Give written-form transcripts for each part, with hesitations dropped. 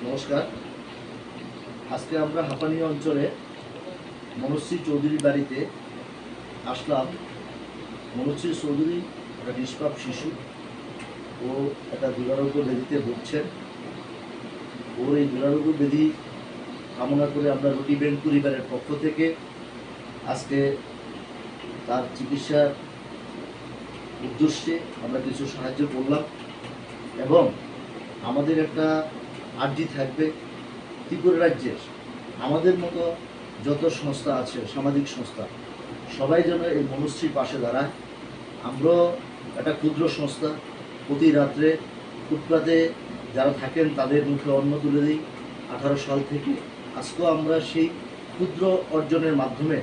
নমস্কার। আজকে আমরা হাঁপানি অঞ্চলে মনশ্রী চৌধুরীর বাড়িতে আসলাম। মনশ্রী চৌধুরী একটা নিষ্পাপ শিশু, ও একটা দুরারোগ্য ব্যাধিতে ভুগছেন। ওর এই দুরারোগ্য ব্যাধি কামনা করে আমরা রুটি ব্যাংক পরিবারের পক্ষ থেকে আজকে তার চিকিৎসার উদ্দেশ্যে আমরা কিছু সাহায্য করলাম এবং আমাদের একটা আর্জি থাকবে ত্রিপুরা রাজ্যের আমাদের মতো যত সংস্থা আছে, সামাজিক সংস্থা, সবাই যেন এই মনশ্রীর পাশে দাঁড়ায়। আমরাও একটা ক্ষুদ্র সংস্থা, প্রতি রাত্রে ফুটপাতে যারা থাকেন তাদের মুখে অন্ন তুলে দিই 18 সাল থেকে। আজকেও আমরা সেই ক্ষুদ্র অর্জনের মাধ্যমে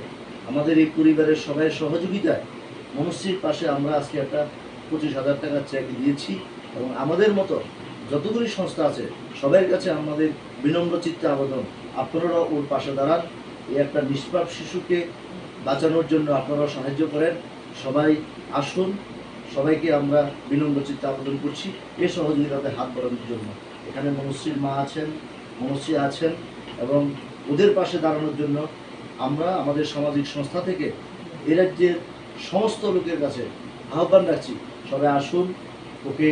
আমাদের এই পরিবারের সবাই সহযোগিতায় মনশ্রীর পাশে আমরা আজকে একটা 25,000 টাকার চেক দিয়েছি এবং আমাদের মতো যতগুলি সংস্থা আছে সবার কাছে আমাদের বিনম্র চিত্তে আবেদন, আপনারাও ওর পাশে দাঁড়ান। এই একটা নিষ্পাপ শিশুকে বাঁচানোর জন্য আপনারাও সাহায্য করেন। সবাই আসুন, সবাইকে আমরা বিনম্র চিত্তে আবেদন করছি এই সহযোগিতাতে হাত বাড়ানোর জন্য। এখানে মনশ্রীর মা আছেন, মনশ্রী আছেন এবং ওদের পাশে দাঁড়ানোর জন্য আমরা আমাদের সামাজিক সংস্থা থেকে এ রাজ্যের সমস্ত লোকের কাছে আহ্বান রাখছি, সবাই আসুন, ওকে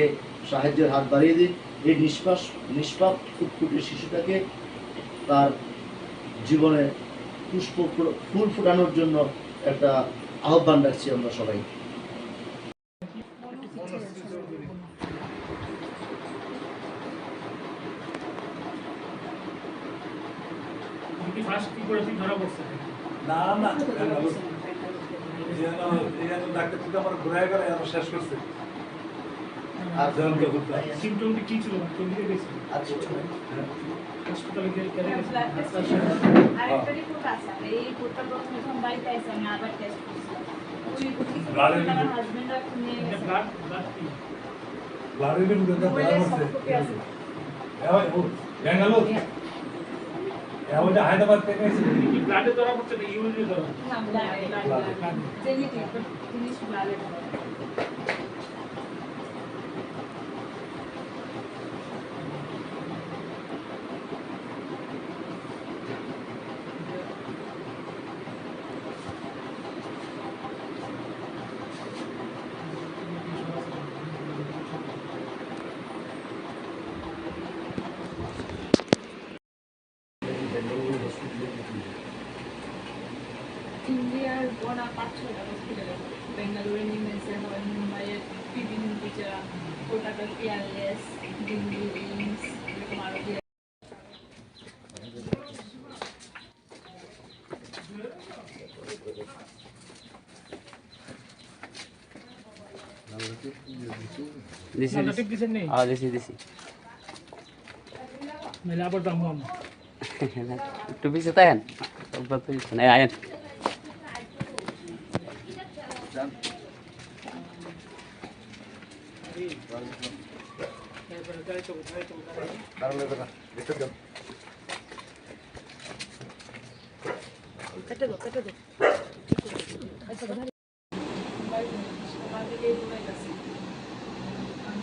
সাহায্যের হাত বাড়িয়ে দিন। এই নিষ্পাপ ফুটফুটে শিশুটাকে তার জীবনে ফুল ফোটানোর জন্য একটা আহ্বান রাখছি আমরা সবাই। না না ডাক্তার থেকে আমার ঘুরাই গেলে আমার শেষ করছে। আর সিমটমটা কি ছিল? হাসপাতালে আরেকটা রিপোর্ট আছে, এই রিপোর্টটা প্রথমে যখন বাড়িতে আইছে আমি আবার টেস্ট করছি। ওই রিপোর্টটা আমার হাজবেন্ড এখন নিয়ে গেছে। ব্লাডের রিপোর্ট দাও আছে। এই ও ব্যাঙ্গালোর ওটা হায়দ্রাবাদ থেকে এসেছে। কি ব্লাডে ধরা পড়ছে না ইউরিনে ধরা? না ব্লাডে জেনেটিক জিনিস ব্লাডে ইন্ডিয়ার বোনা 5-6টা হসপিটালে বেঙ্গালুরু নিমেছে হয়, মুম্বাইয়ের বিভিন্ন টিচার, কলকাতার পিয়ারলেস, দিল্লি এইমস, এরকম আরো আবার দাম একটু পিছিয়ে থাকেন, আয়েন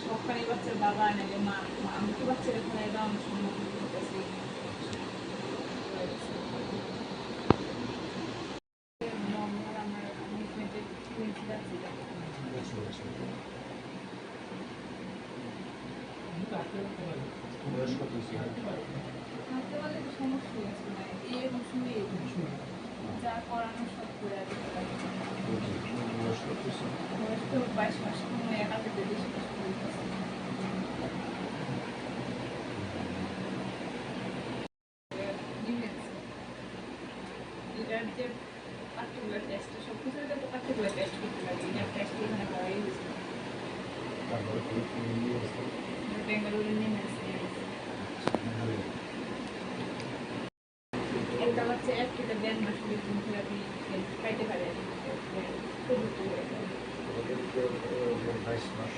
সরকারি বাচ্চার বাবা নাকি মা, আমি কি বাচ্চার এখানে দাম সম্মুখীন করতেছি। সমস্যা এরকম শুনে যা করানো সব করে আছে। 22 মাস কোনো একাতে বেশি এটার যে পার্টিকুলার টেস্ট সব কিছু পার্টিকুলার টেস্ট করতে লাগে, এটার টেস্ট এখানে করাই হয়েছে। বেঙ্গালুরু নিয়ে একটা বাচ্চা এক থেকে 1.5 মাস থেরাপি পাইতে পারে। 22 মাস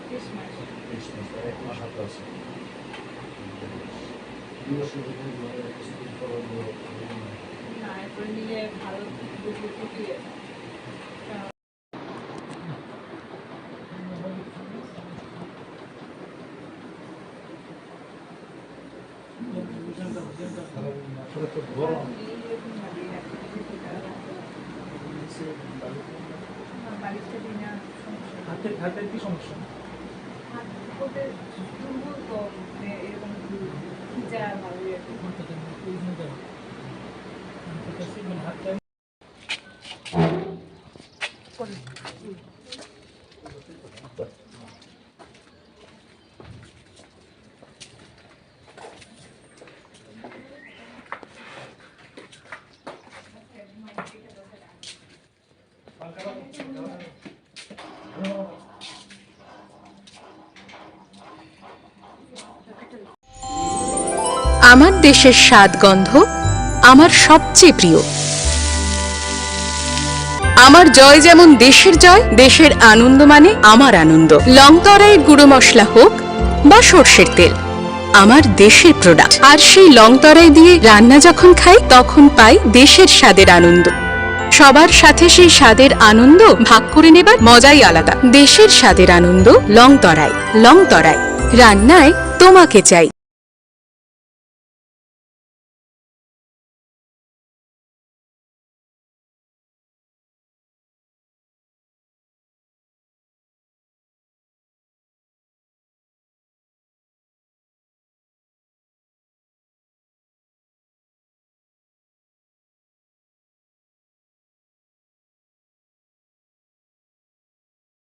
30 মাস 1 মাস হাতে আছে। না, এরপরে নিলে ভালো বুঝতে আসলে তো গরম। বাড়িতে দিনে সমস্যা হাতের কি সমস্যা? হাত ওদের দুর্বল তো মানে এরকম খিচা ভালো এরকম হাতটা আমার দেশের স্বাদ গন্ধ আমার সবচেয়ে প্রিয়। আমার জয় যেমন দেশের জয়, দেশের আনন্দ মানে আমার আনন্দ। লংতরাইয়ের গুঁড়ো মশলা হোক বা সর্ষের তেল, আমার দেশের প্রোডাক্ট। আর সেই লংতরাই দিয়ে রান্না যখন খাই তখন পাই দেশের স্বাদের আনন্দ। সবার সাথে সেই স্বাদের আনন্দ ভাগ করে নেবার মজাই আলাদা। দেশের স্বাদের আনন্দ লংতরাই। লংতরাই, রান্নায় তোমাকে চাই।